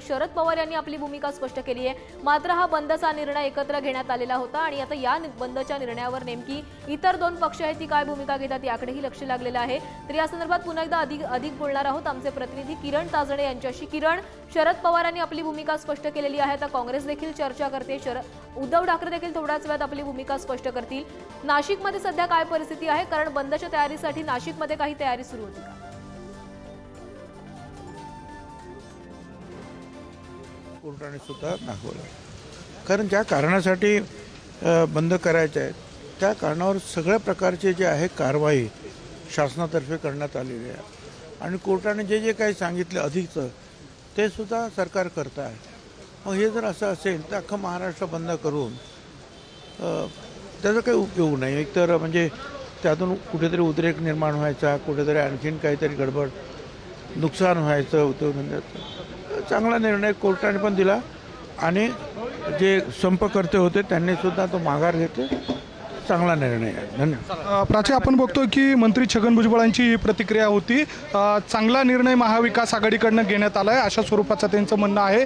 शरद पवार यांनी आपली भूमिका स्पष्ट केली आहे। मात्र हा बंदचा निर्णय एकत्र घेण्यात आलेला होता आणि आता या बंदच्या निर्णयावर नेमकी इतर दोन पक्ष आहेत ती काय भूमिका घेतात याकडेही लक्ष लागलेलं आहे। तर या संदर्भात पुन्हा एकदा अधिक बोलणार आहोत आमचे प्रतिनिधी किरण ताजणे यांच्याशी। किरण, शरद पवारांनी आपली भूमिका स्पष्ट केलेली आहे, आता काँग्रेस देखील चर्चा करते, उद्धव ठाकरे देखील थोड्याच वेळात आपली भूमिका स्पष्ट करतील। नाशिकमध्ये सध्या काय परिस्थिती आहे, कारण बंदच्या तयारीसाठी नाशिकमध्ये काही तयारी सुरू होती का? कोर्टाने सुद्धा दाखवलं, कारण ज्या कारणासाठी बंद करायचं आहे त्या कारणावर सगळ्या प्रकारचे जे आहे कारवाई शासनातर्फे करण्यात आलेली आहे आणि कोर्टाने जे जे काही सांगितलं अधिकचं ते सुद्धा सरकार करत आहे। मग हे जर असं असेल तर अख्खं महाराष्ट्र बंद करून त्याचा काही उपयोग नाही। एकतर म्हणजे त्यातून कुठेतरी उद्रेक निर्माण व्हायचा, कुठेतरी आणखीन काहीतरी गडबड नुकसान व्हायचं उद्योगधंद्याचं। चांगला निर्णय कोर्टाने पण दिला आणि जे संपकर्ते होते त्यांनी सुद्धा तो माघार घेतला, चांगला निर्णय आहे। धन्यवाद। प्राची, आपण बघतोय की मंत्री छगन भुजबळांची प्रतिक्रिया होती, चांगला निर्णय महाविकास आघाडीकडनं घेण्यात आलाय अशा स्वरूपाचं त्यांचं म्हणणं आहे।